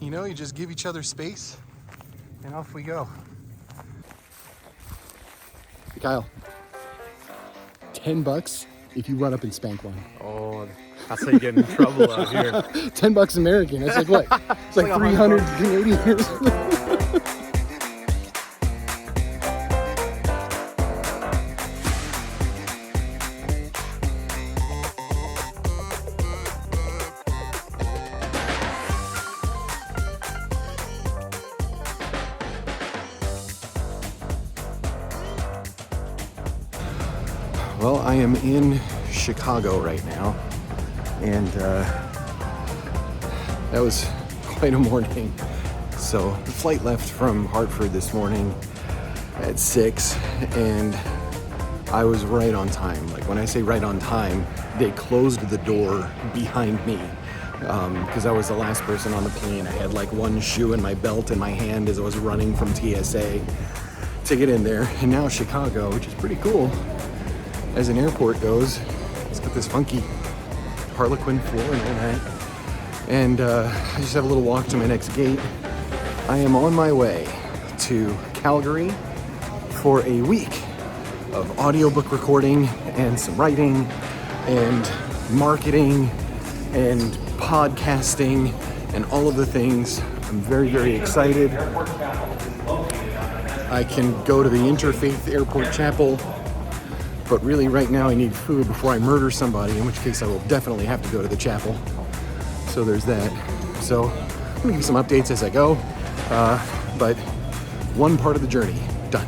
You know, you just give each other space and off we go. Kyle, $10 if you run up and spank one. Oh, that's how you get in trouble out here. $10 American, that's like what? It's like 300 Canadian. Well, I am in Chicago right now, and that was quite a morning. So the flight left from Hartford this morning at 6, and I was right on time. Like when I say right on time, they closed the door behind me because I was the last person on the plane. I had like one shoe in my belt in my hand as I was running from TSA to get in there. And now Chicago, which is pretty cool as an airport goes. It's got this funky Harlequin floor and all that. And I just have a little walk to my next gate. I am on my way to Calgary for a week of audiobook recording and some writing and marketing and podcasting and all of the things. I'm very, very excited. I can go to the Interfaith Airport Chapel, but really right now I need food before I murder somebody, in which case I will definitely have to go to the chapel. So there's that. So I'm gonna give you some updates as I go, but one part of the journey done.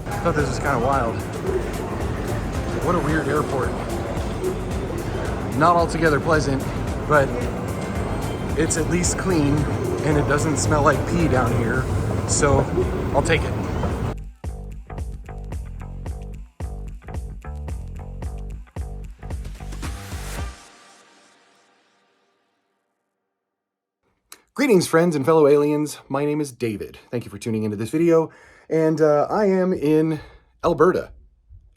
I thought this was kind of wild. What a weird airport. Not altogether pleasant, but it's at least clean and it doesn't smell like pee down here, so I'll take it. Greetings, friends and fellow aliens. My name is David. Thank you for tuning into this video, and I am in Alberta,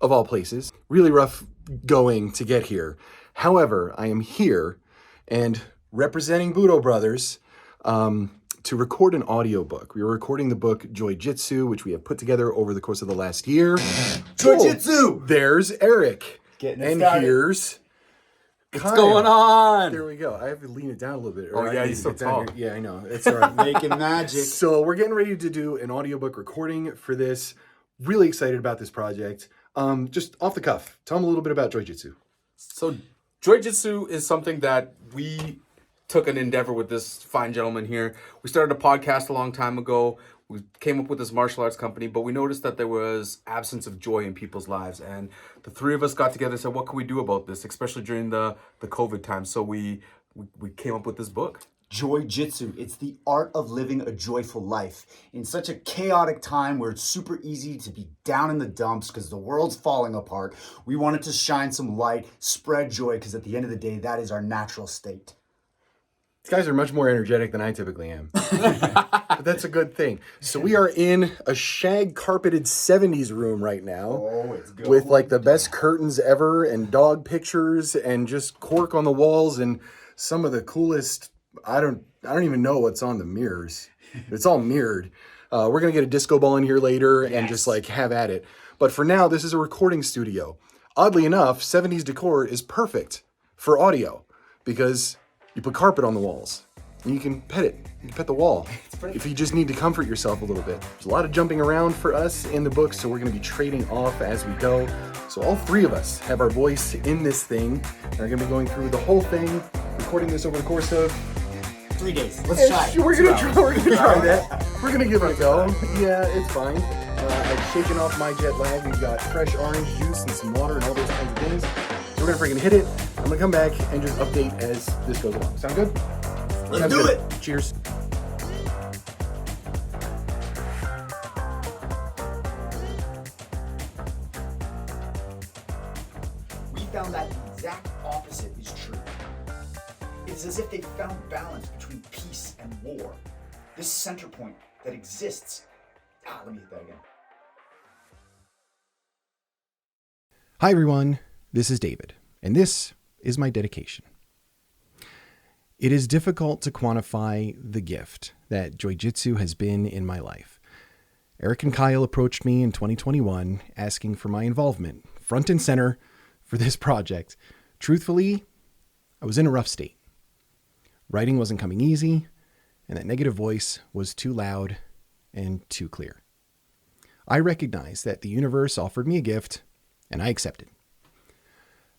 of all places. Really rough going to get here. However, I am here and representing Budo Brothers to record an audiobook. We are recording the book Joy-Jitsu, which we have put together over the course of the last year. Joy-Jitsu! Oh, there's Eric. Getting it and started. Here's What's Kyle. going on? There we go. I have to lean it down a little bit. Oh, yeah, he's so tall. Yeah, I know. It's all right. Making magic. So we're getting ready to do an audiobook recording for this. Really excited about this project. Just off the cuff, tell them a little bit about Joy-Jitsu. So Joy-Jitsu is something that we took an endeavor with this fine gentleman here. We started a podcast a long time ago. We came up with this martial arts company, but we noticed that there was absence of joy in people's lives. And the three of us got together and said, what can we do about this, especially during the COVID time? So we came up with this book. Joy-Jitsu. It's the art of living a joyful life. In such a chaotic time where it's super easy to be down in the dumps because the world's falling apart, we wanted to shine some light, spread joy, because at the end of the day, that is our natural state. These guys are much more energetic than I typically am. But that's a good thing. So we are in a shag carpeted 70s room right now. Oh, it's good. With like the best curtains ever and dog pictures and just cork on the walls and some of the coolest, I don't even know what's on the mirrors. It's all mirrored. We're going to get a disco ball in here later and just like have at it. But for now, this is a recording studio. Oddly enough, 70s decor is perfect for audio because you put carpet on the walls and you can pet it. You can pet the wall if you just need to comfort yourself a little bit. There's a lot of jumping around for us in the book, so we're going to be trading off as we go. So all three of us have our voice in this thing and are going to be going through the whole thing, recording this over the course of 3 days. Let's try. We're gonna try that. We're gonna give it a go. Yeah, it's fine. I've shaken off my jet lag. We've got fresh orange juice and some water and all those kinds of things. So we're gonna freaking hit it. I'm gonna come back and just update as this goes along. Sound good? Let's do it. Cheers. We found that the exact opposite is true. It's as if they found balance between peace and war. This center point that exists. Let me hit that again. Hi everyone, this is David, and this is my dedication. It is difficult to quantify the gift that Joy-Jitsu has been in my life. Eric and Kyle approached me in 2021 asking for my involvement, front and center, for this project. Truthfully, I was in a rough state. Writing wasn't coming easy, and that negative voice was too loud and too clear. I recognized that the universe offered me a gift, and I accepted.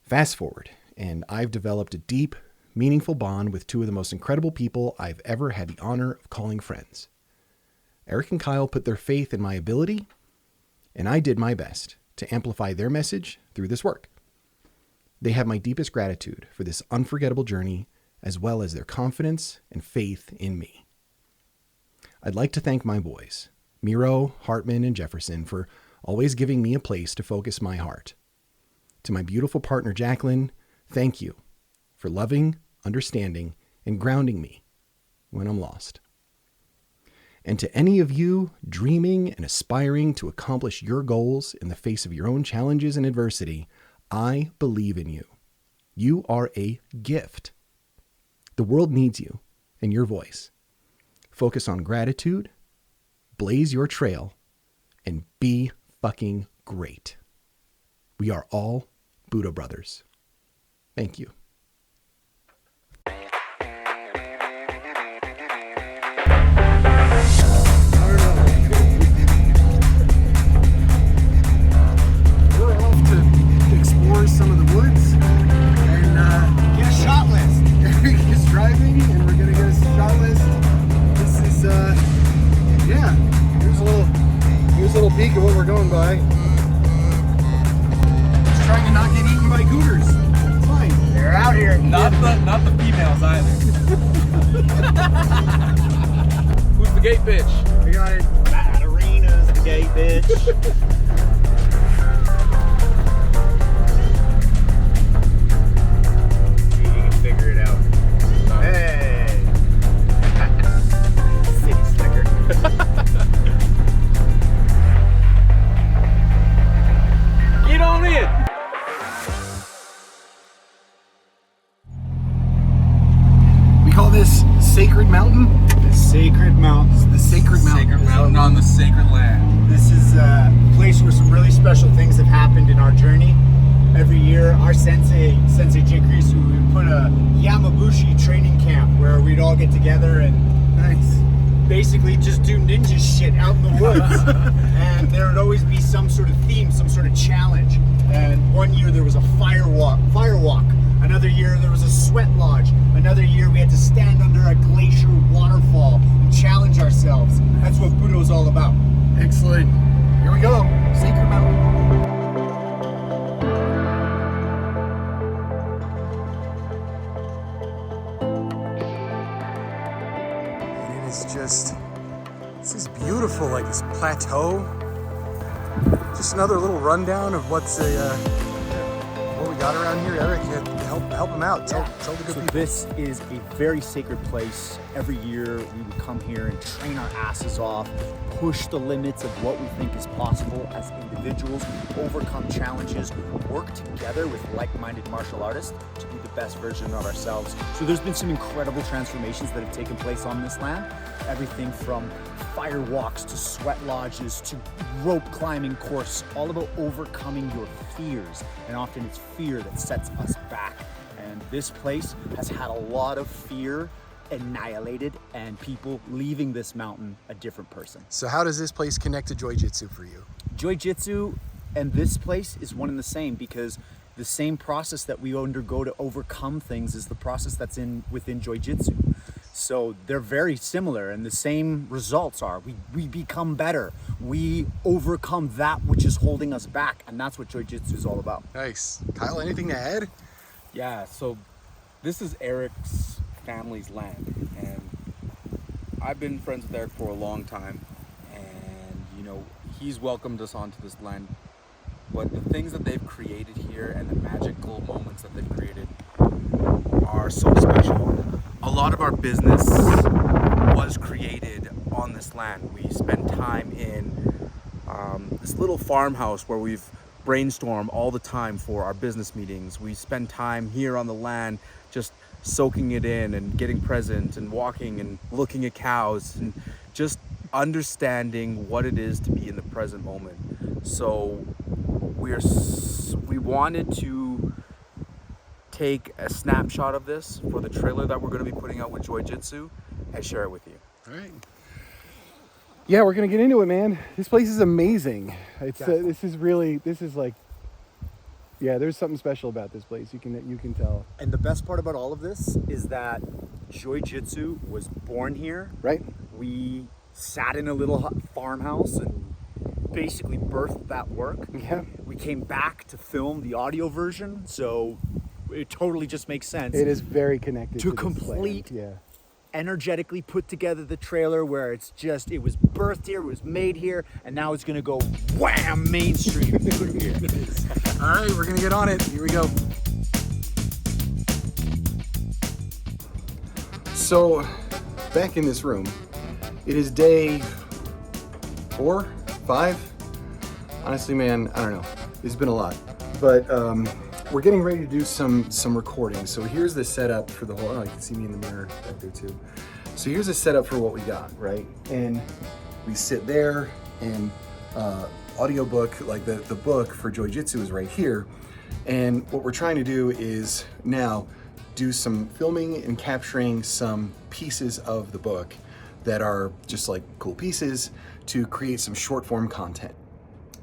Fast forward, and I've developed a deep, meaningful bond with two of the most incredible people I've ever had the honor of calling friends. Eric and Kyle put their faith in my ability, and I did my best to amplify their message through this work. They have my deepest gratitude for this unforgettable journey, as well as their confidence and faith in me. I'd like to thank my boys, Miro, Hartman, and Jefferson, for always giving me a place to focus my heart. To my beautiful partner, Jacqueline, thank you for loving, understanding, and grounding me when I'm lost. And to any of you dreaming and aspiring to accomplish your goals in the face of your own challenges and adversity, I believe in you. You are a gift. The world needs you and your voice. Focus on gratitude, blaze your trail, and be fucking great. We are all Buddha brothers. Thank you. We're off to explore some of the woods and Get a shot list. Eric is driving, and we're gonna get a shot list. This is, here's a little peek of what we're going by. Just trying to not get eaten by cougars. It's fine. They're out here. Not the females either. Who's the gate bitch? We got it. That arena's the gate, bitch. See, you can figure it out. Hey. City slicker. Get on in. We call this Sacred Mountain. The Sacred Mountains. The Sacred Mountain. Sacred mountain on the sacred land. This is a place where some really special things have happened in our journey. Every year, our Sensei Jake Reese, we would put a Yamabushi training camp where we'd all get together and basically just do ninja shit out in the woods. And there would always be some sort of theme, some sort of challenge. And one year there was a fire walk. Another year there was a sweat lodge. Another year we had to stand under a glacier waterfall and challenge ourselves. That's what Budo's all about. Excellent. Here we go. Sacred Mountain. And it is just, this is beautiful, like this plateau. Just another little rundown of what we got around here. Eric, help him out. Tell the good people. This is a very sacred place. Every year we would come here and train our asses off, push the limits of what we think is possible as individuals, overcome challenges, work together with like-minded martial artists to be the best version of ourselves. So there's been some incredible transformations that have taken place on this land. Everything from fire walks to sweat lodges to rope climbing course, all about overcoming your fears. And often it's fear that sets us back. And this place has had a lot of fear annihilated and people leaving this mountain a different person. So how does this place connect to Joy-Jitsu for you? Joy-Jitsu and this place is one and the same, because the same process that we undergo to overcome things is the process that's within Joy-Jitsu. So they're very similar, and the same results are we become better. We overcome that which is holding us back, and that's what Joy-Jitsu is all about. Nice. Kyle, anything to add? Yeah, so this is Eric's family's land, and I've been friends with Eric for a long time, and he's welcomed us onto this land. But the things that they've created here and the magical moments that they've created are so special. A lot of our business was created on this land. We spent time in this little farmhouse where we've brainstorm all the time for our business meetings. We spend time here on the land just soaking it in and getting present and walking and looking at cows and just understanding what it is to be in the present moment. So we wanted to take a snapshot of this for the trailer that we're going to be putting out with Joy-Jitsu and share it with you. All right. Yeah, we're gonna get into it, man. This place is amazing. It's this is like, yeah, there's something special about this place. You can tell. And the best part about all of this is that Joy-Jitsu was born here. Right. We sat in a little farmhouse and basically birthed that work. Yeah. We came back to film the audio version, so it totally just makes sense. It is very connected to this complete. land. Yeah. Energetically put together the trailer where it was birthed here, it was made here, and now it's gonna go wham mainstream through here. All right, we're gonna get on it. Here we go. So, back in this room, it is day 4, 5. Honestly, man, I don't know. It's been a lot, but we're getting ready to do some recording. So here's the setup for the whole. Oh, you can see me in the mirror back there too. So here's the setup for what we got, right? And we sit there, and audiobook, like the book for Joy-Jitsu is right here. And what we're trying to do is now do some filming and capturing some pieces of the book that are just like cool pieces to create some short form content.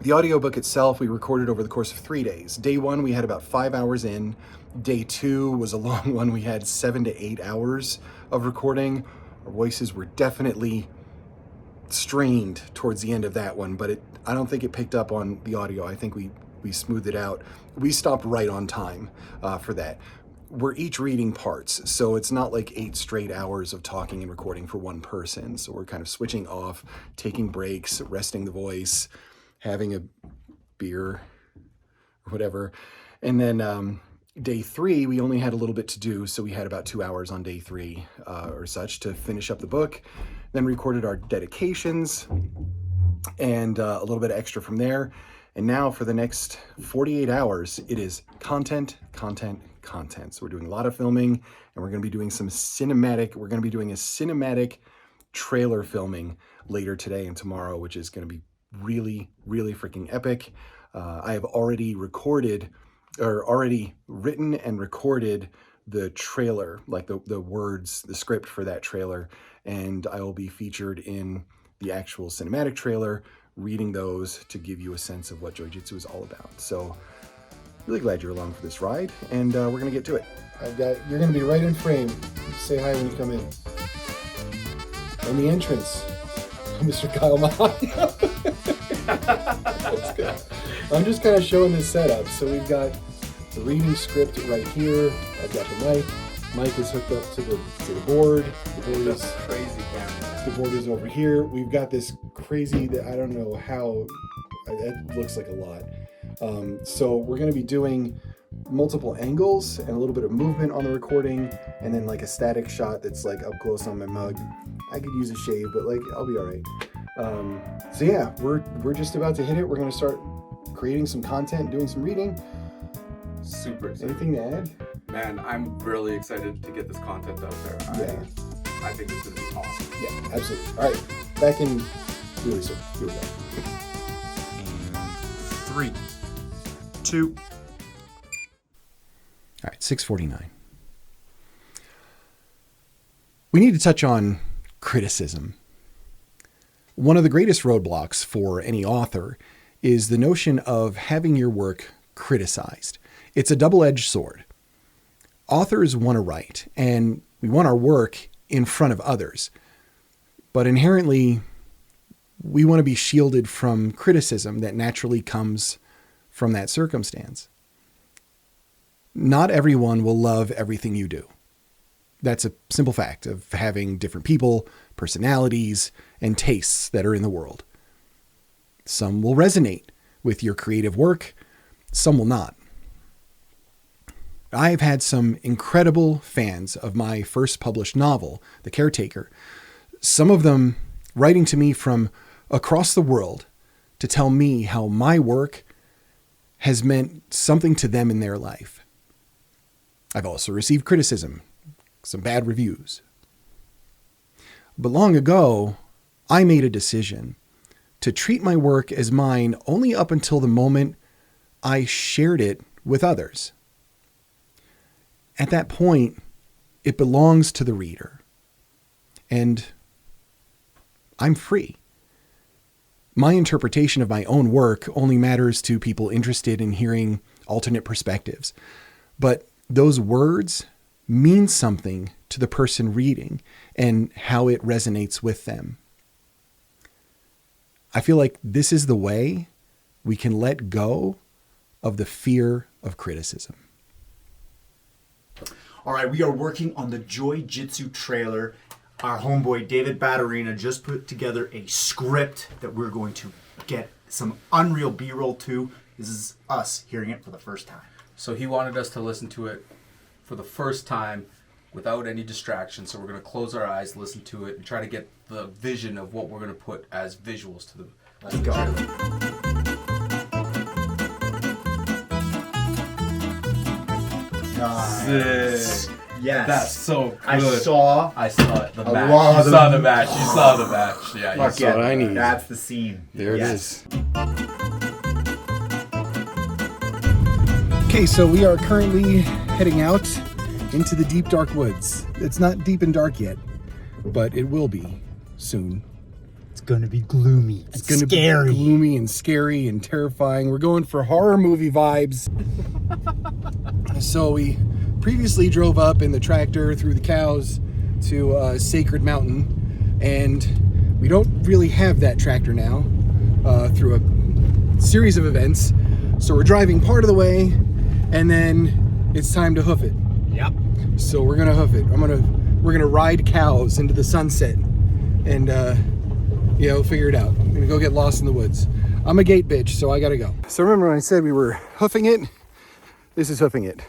The audiobook itself, we recorded over the course of 3 days. Day 1, we had about 5 hours in. Day 2 was a long one. We had 7 to 8 hours of recording. Our voices were definitely strained towards the end of that one, but I don't think it picked up on the audio. I think we smoothed it out. We stopped right on time for that. We're each reading parts, so it's not like 8 straight hours of talking and recording for one person. So we're kind of switching off, taking breaks, resting the voice, having a beer or whatever. And then day 3, we only had a little bit to do. So we had about 2 hours on day 3 or such to finish up the book. Then recorded our dedications and a little bit extra from there. And now for the next 48 hours, it is content. So we're doing a lot of filming, and we're going to be doing some cinematic. We're going to be doing a cinematic trailer filming later today and tomorrow, which is going to be really, really freaking epic. I have already written and recorded the trailer, like the words, the script for that trailer, and I will be featured in the actual cinematic trailer, reading those to give you a sense of what Joy-Jitsu is all about. So really glad you're along for this ride, and we're gonna get to it. You're gonna be right in frame. Say hi when you come in. And the entrance, Mr. Kyle Mahoney. That's good. I'm just kind of showing the setup. So we've got the reading script right here. I've got the mic. Mic is hooked up to the board. The board is Crazy camera. The board is over here. We've got this crazy that I don't know how. It looks like a lot. So we're going to be doing multiple angles and a little bit of movement on the recording, and then like a static shot that's like up close on my mug. I could use a shave, but like I'll be all right. So yeah, we're just about to hit it. We're going to start creating some content, doing some reading. Super excited. Anything to add? Man, I'm really excited to get this content out there. Yeah. I think it's going to be awesome. Yeah, absolutely. All right, back in really soon. Here we go. 3, 2. All right, 6:49. We need to touch on criticism. One of the greatest roadblocks for any author is the notion of having your work criticized. It's a double-edged sword. Authors want to write, and we want our work in front of others. But inherently, we want to be shielded from criticism that naturally comes from that circumstance. Not everyone will love everything you do. That's a simple fact of having different people, personalities, and tastes that are in the world. Some will resonate with your creative work, some will not. I have had some incredible fans of my first published novel, The Caretaker, some of them writing to me from across the world to tell me how my work has meant something to them in their life. I've also received criticism, some bad reviews. But long ago, I made a decision to treat my work as mine only up until the moment I shared it with others. At that point, it belongs to the reader, and I'm free. My interpretation of my own work only matters to people interested in hearing alternate perspectives, but those words mean something to the person reading and how it resonates with them. I feel like this is the way we can let go of the fear of criticism. All right, we are working on the Joy-Jitsu trailer. Our homeboy David Batterina just put together a script that we're going to get some unreal B-roll to. This is us hearing it for the first time. So he wanted us to listen to it for the first time without any distractions. So we're going to close our eyes, listen to it, and try to get the vision of what we're going to put as visuals to the Let's go. Nice. Sick. Yes. That's so good. I saw it. The a match. lot You of saw them. the match. You saw the match. Yeah, you Fuck saw yeah, what I need. That's the scene. There it Yes. is. Okay, so we are currently heading out into the deep, dark woods. It's not deep and dark yet, but it will be soon. It's gonna be gloomy. It's going to be gloomy and scary and terrifying. We're going for horror movie vibes. So we previously drove up in the tractor through the cows to Sacred Mountain, and we don't really have that tractor now through a series of events. So we're driving part of the way, and then it's time to hoof it. Yep. So we're gonna hoof it. We're gonna ride cows into the sunset, and figure it out. I'm gonna go get lost in the woods. I'm a gate bitch, so I gotta go. So remember when I said we were hoofing it? This is hoofing it.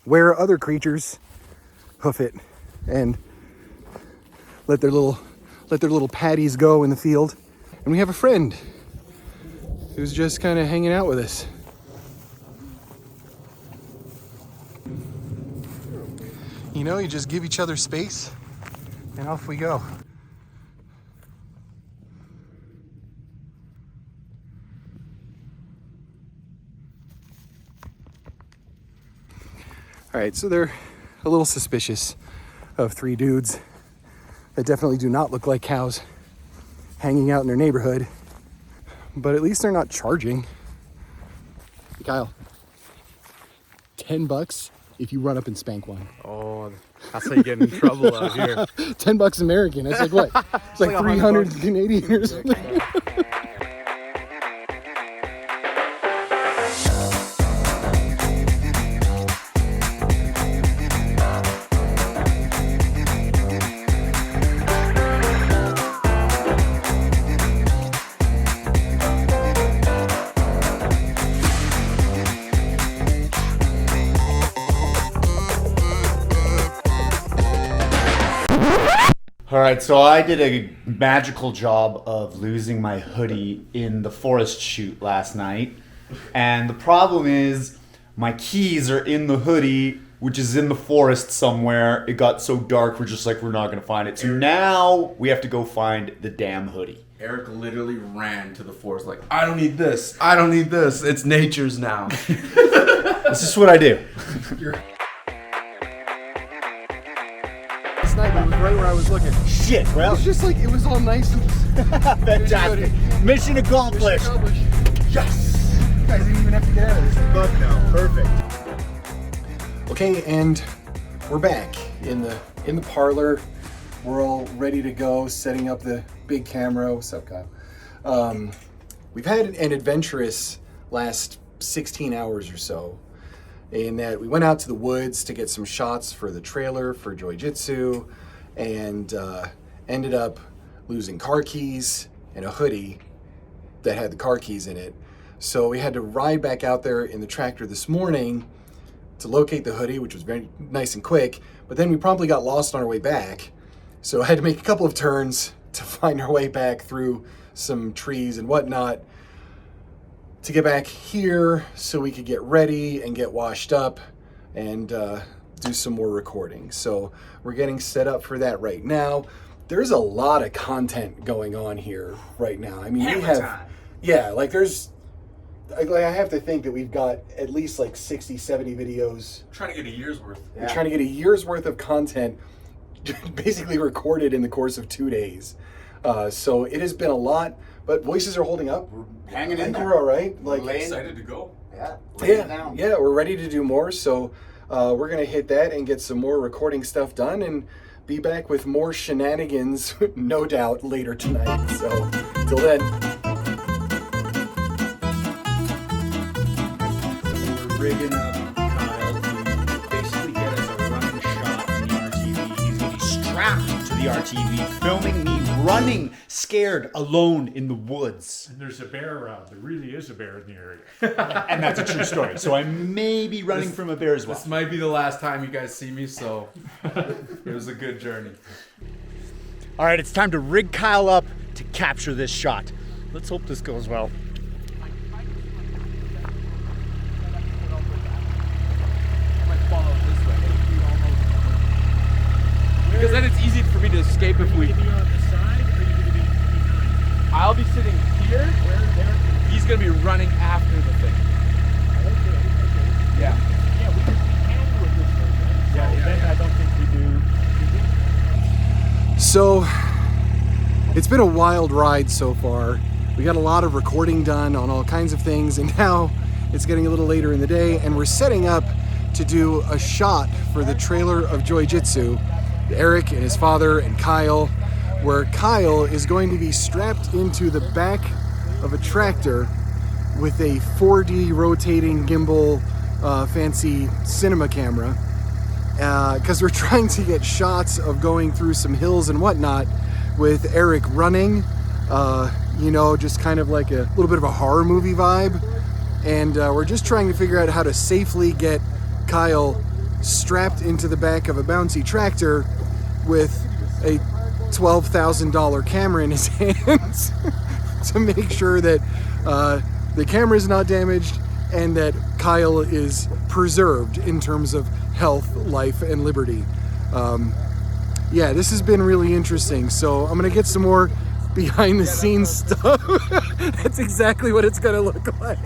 Where other creatures hoof it and let their little patties go in the field. And we have a friend who's just kind of hanging out with us. You just give each other space and off we go. All right, so they're a little suspicious of three dudes that definitely do not look like cows hanging out in their neighborhood, but at least they're not charging. Hey, Kyle, $10 if you run up and spank one. Oh, that's how you get in trouble out here. $10 American. That's like what? It's like 300 Canadian or something. All right, so I did a magical job of losing my hoodie in the forest shoot last night. And the problem is my keys are in the hoodie, which is in the forest somewhere. It got so dark, we're not going to find it. So now we have to go find the damn hoodie. Eric literally ran to the forest like, I don't need this. I don't need this. It's nature's now. This is what I do. Last night, but it was right where I was looking. Shit, It well, was just like, it was all nice and fantastic. Mission accomplished. Yes! You guys didn't even have to get out of this thing. Fuck no, perfect. Okay, and we're back in the parlor. We're all ready to go, setting up the big camera. What's up, Kyle? We've had an adventurous last 16 hours or so, in that we went out to the woods to get some shots for the trailer for Joy-Jitsu, and ended up losing car keys and a hoodie that had the car keys in it. So we had to ride back out there in the tractor this morning to locate the hoodie, which was very nice and quick, but then we promptly got lost on our way back. So I had to make a couple of turns to find our way back through some trees and whatnot. to get back here so we could get ready and get washed up and do some more recording. So we're getting set up for that right now. There's a lot of content going on here right now. I mean, we have, yeah, like there's, I have to think that we've got at least like 60, 70 videos. We're trying to get a year's worth. We're trying to get a year's worth of content basically recorded in the course of 2 days. So it has been a lot, but voices are holding up. We're hanging in there. We're all right. Like, Excited to go. Yeah, we're ready to do more. So we're going to hit that and get some more recording stuff done and be back with more shenanigans, no doubt, later tonight. So till then. We're rigging up Kyle to basically get us a running shot in the RTV. He's going to be strapped to the RTV, filming me running, scared, alone in the woods. And there's a bear around. There really is a bear in the area. And that's a true story. So I may be running from a bear as well. This might be the last time you guys see me, so it was a good journey. All right, it's time to rig Kyle up to capture this shot. Let's hope this goes well. Because then it's easy for me to escape if we... I'll be sitting here. He's going to be running after the thing. Yeah. Yeah, we can do it this way, right? Yeah, then I don't think we do. So it's been a wild ride so far. We got a lot of recording done on all kinds of things, and now it's getting a little later in the day, and we're setting up to do a shot for the trailer of Joy-Jitsu. Eric and his father and Kyle, where Kyle is going to be strapped into the back of a tractor with a 4D rotating gimbal fancy cinema camera, because we're trying to get shots of going through some hills and whatnot with Eric running, you know, just kind of like a little bit of a horror movie vibe. And we're just trying to figure out how to safely get Kyle strapped into the back of a bouncy tractor with a $12,000 camera in his hands to make sure that the camera is not damaged and that Kyle is preserved in terms of health, life, and liberty. Yeah, this has been really interesting. So I'm gonna get some more behind the scenes stuff. That's exactly what it's gonna look like.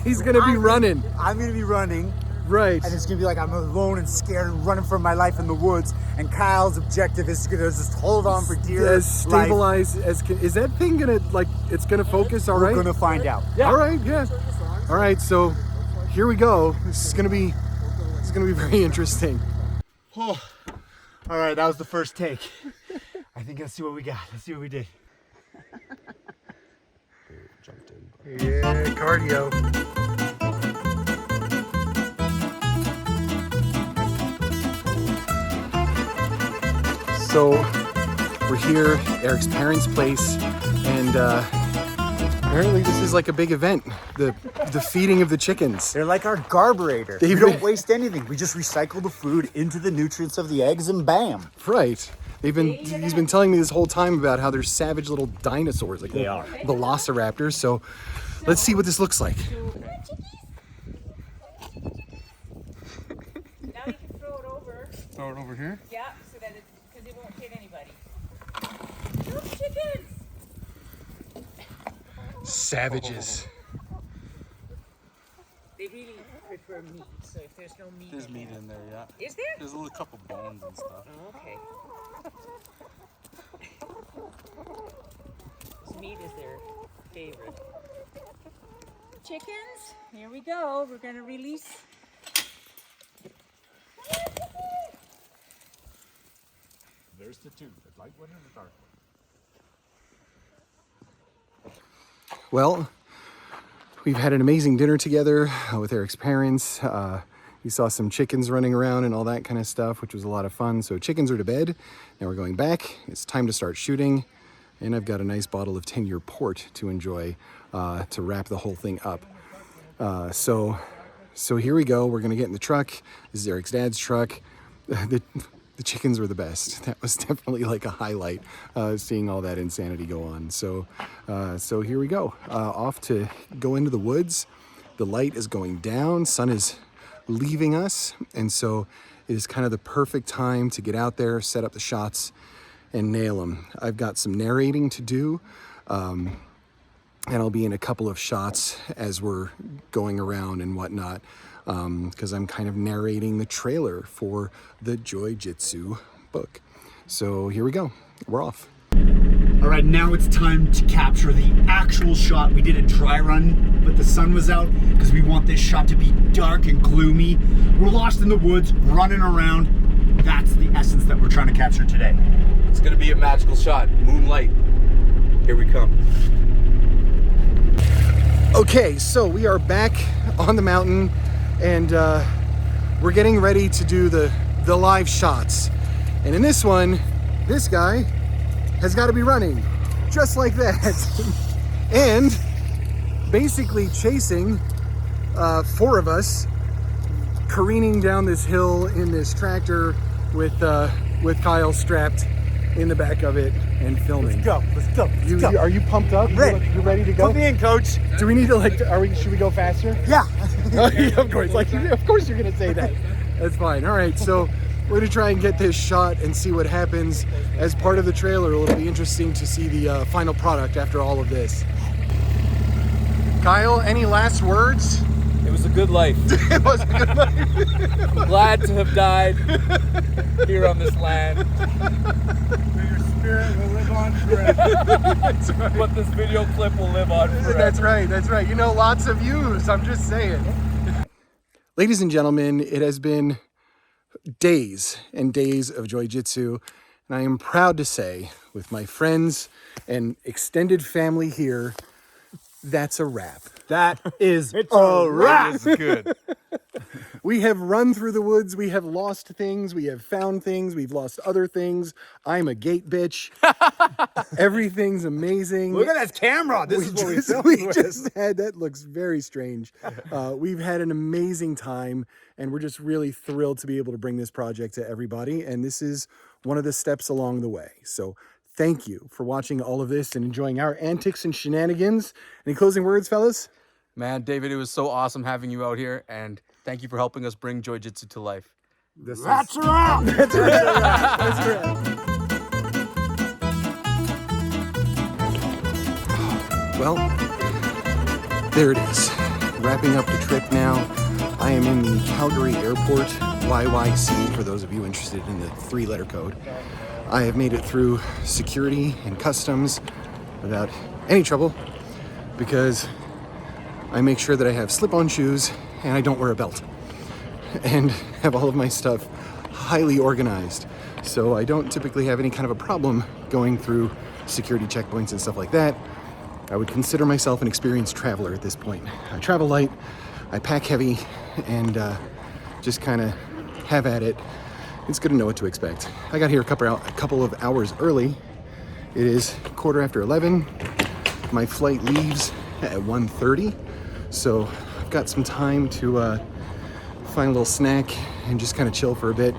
He's gonna be running. I'm gonna be running. Right. And it's gonna be like I'm alone and scared and running for my life in the woods. And Kyle's objective is to just hold on for dear As life. stabilize as is that thing gonna, like, it's gonna focus? All right. We're gonna find out. All right. Yeah. All right. So here we go. This is gonna be very interesting. Oh. All right, that was the first take. I think let's see what we got. Let's see what we did. Yeah, cardio. So we're here at Eric's parents' place, and apparently this is like a big event, the feeding of the chickens. They're like our garburator. We don't waste anything. We just recycle the food into the nutrients of the eggs and bam. Right. He's been telling me this whole time about how they're savage little dinosaurs, like They are. velociraptors. So let's see what this looks like. Now you can throw it over. Throw it over here. Yeah, so that because it won't hit anybody. Little chickens. Savages. They really prefer meat. So if there's no meat, There's meat in there, yeah. Is there? There's a little couple bones and stuff. Oh, okay. So meat is their favorite. Chickens, here we go. We're gonna release. There's the two, the light one and the dark one. Well, we've had an amazing dinner together with Eric's parents. We saw some chickens running around and all that kind of stuff, which was a lot of fun. So chickens are to bed. Now we're going back. It's time to start shooting. And I've got a nice bottle of 10-year port to enjoy to wrap the whole thing up. So here we go. We're going to get in the truck. This is Eric's dad's truck. the chickens were the best. That was definitely like a highlight, seeing all that insanity go on. So here we go, off to go into the woods. The light is going down, sun is leaving us, and so it is kind of the perfect time to get out there, set up the shots, and nail them. I've got some narrating to do, and I'll be in a couple of shots as we're going around and whatnot, because I'm kind of narrating the trailer for the Joy-Jitsu book. So here we go, we're off. All right, now it's time to capture the actual shot. We did a dry run, but the sun was out because we want this shot to be dark and gloomy. We're lost in the woods, running around. That's the essence that we're trying to capture today. It's gonna be a magical shot. Moonlight. Here we come. Okay, so we are back on the mountain, and we're getting ready to do the live shots. And in this one, this guy has got to be running just like that. And basically chasing 4 of us, careening down this hill in this tractor with Kyle strapped in the back of it and filming. Let's go. Are you pumped up? Ready. You ready to go? Put me in, coach. Do we need to should we go faster? Yeah. Of course, of course you're gonna say that. That's fine. All right, so we're gonna try and get this shot and see what happens as part of the trailer. It'll be interesting to see the final product after all of this. Kyle, any last words? It was a good life. It was a good life. I'm glad to have died here on this land. May your spirit will live on forever. But this video clip will live on forever. That's right, that's right. You know, lots of views, I'm just saying. Ladies and gentlemen, it has been days and days of Joy-Jitsu, and I am proud to say, with my friends and extended family here, that's a wrap. That is a wrap. This is good. We have run through the woods, we have lost things, we have found things, we've lost other things. I'm a gate bitch. Everything's amazing. Look at that camera. This is what we filmed we with. just had, that looks very strange. We've had an amazing time, and we're just really thrilled to be able to bring this project to everybody, and this is one of the steps along the way. So thank you for watching all of this and enjoying our antics and shenanigans. Any closing words, fellas? Man, David, it was so awesome having you out here, and thank you for helping us bring Joy-Jitsu to life. That's a wrap. That's right. That's right. Well, there it is. Wrapping up the trip now. I am in the Calgary Airport, YYC, for those of you interested in the 3-letter code. I have made it through security and customs without any trouble because I make sure that I have slip-on shoes and I don't wear a belt and have all of my stuff highly organized. So I don't typically have any kind of a problem going through security checkpoints and stuff like that. I would consider myself an experienced traveler at this point. I travel light, I pack heavy, and just kind of have at it. It's good to know what to expect. I got here a couple of hours early. It is 11:15. My flight leaves at 1:30, so I've got some time to find a little snack and just kind of chill for a bit.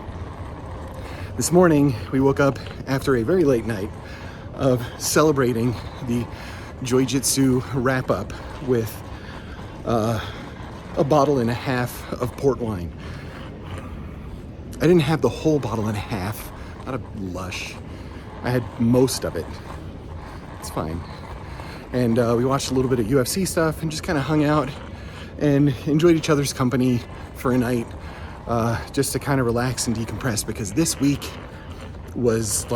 This morning, we woke up after a very late night of celebrating the Joy-Jitsu wrap-up with a bottle and a half of port wine. I didn't have the whole bottle and a half, not a lush. I had most of it. It's fine. And we watched a little bit of UFC stuff and just kind of hung out and enjoyed each other's company for a night, just to kind of relax and decompress, because this week was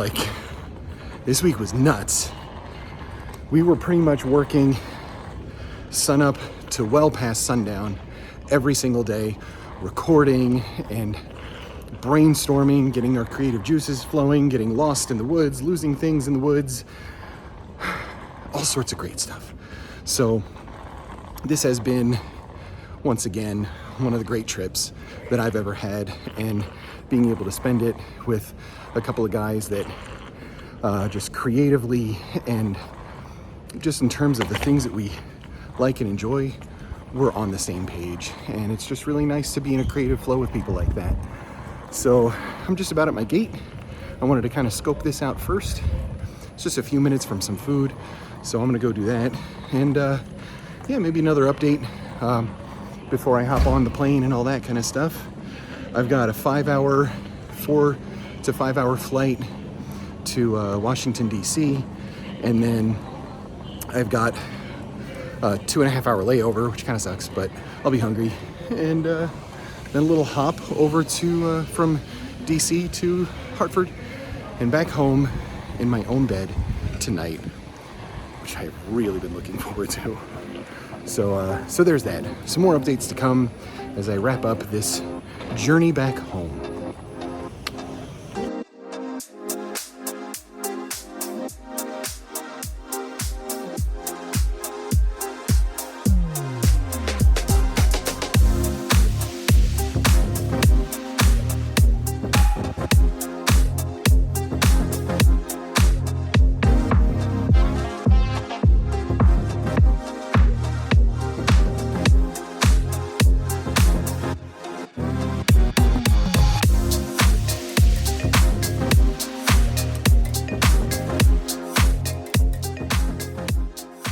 nuts. We were pretty much working sunup to well past sundown every single day, recording and brainstorming, getting our creative juices flowing, getting lost in the woods, losing things in the woods, all sorts of great stuff. So this has been, once again, one of the great trips that I've ever had, and being able to spend it with a couple of guys that just creatively and just in terms of the things that we like and enjoy, we're on the same page, and it's just really nice to be in a creative flow with people like that. So I'm just about at my gate. I wanted to kind of scope this out first. It's just a few minutes from some food, so I'm gonna go do that. And yeah, maybe another update before I hop on the plane and all that kind of stuff. I've got a 4 to 5 hour flight to Washington, D.C. And then I've got a 2.5 hour layover, which kind of sucks, but I'll be hungry. And then a little hop over to from D.C. to Hartford and back home in my own bed tonight, which I've really been looking forward to. So there's that. Some more updates to come as I wrap up this journey back home.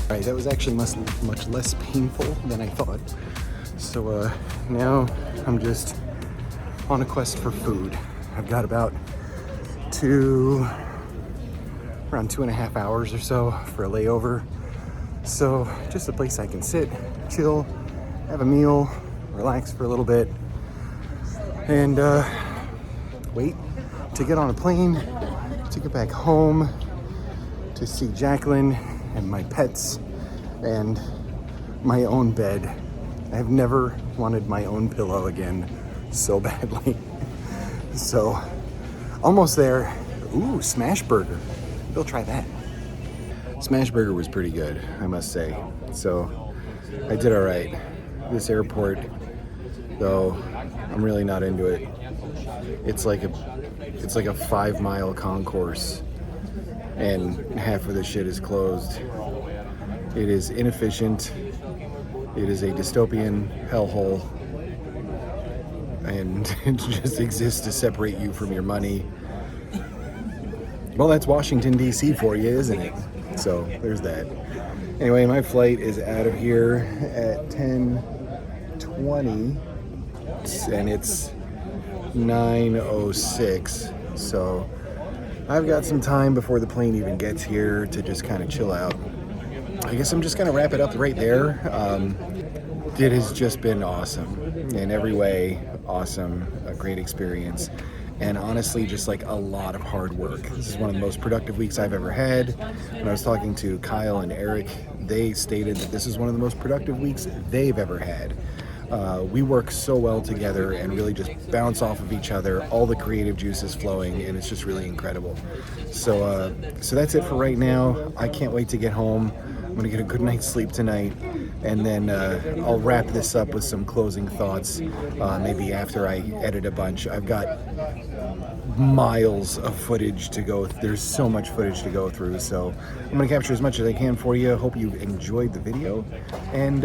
Alright, that was actually much less painful than I thought. So now I'm just on a quest for food. I've got about around 2.5 hours or so for a layover. So just a place I can sit, chill, have a meal, relax for a little bit, and wait to get on a plane to get back home to see Jacqueline and my pets and my own bed. I've never wanted my own pillow again so badly. So almost there. Ooh, smash burger. We'll try that. Smash burger was pretty good, I must say. So I did all right. This airport, though, I'm really not into it. It's like a 5-mile concourse, and half of the shit is closed. It is inefficient. It is a dystopian hellhole, and it just exists to separate you from your money. Well, that's Washington, D.C. for you, isn't it? So there's that. Anyway, my flight is out of here at 10:20, and it's 9:06. So I've got some time before the plane even gets here to just kind of chill out. I guess I'm just gonna wrap it up right there. It has just been awesome in every way. Awesome, a great experience, and honestly just like a lot of hard work. This is one of the most productive weeks I've ever had. When I was talking to Kyle and Eric, they stated that this is one of the most productive weeks they've ever had. We work so well together and really just bounce off of each other. All the creative juice is flowing, and it's just really incredible. So that's it for right now. I can't wait to get home. I'm gonna get a good night's sleep tonight, and then I'll wrap this up with some closing thoughts, maybe after I edit a bunch. I've got miles of footage to go. There's so much footage to go through, so I'm gonna capture as much as I can for you. Hope you enjoyed the video, and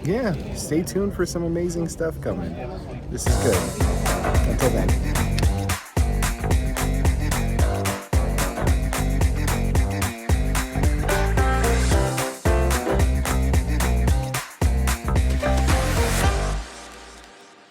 yeah, stay tuned for some amazing stuff coming. This is good. Until then.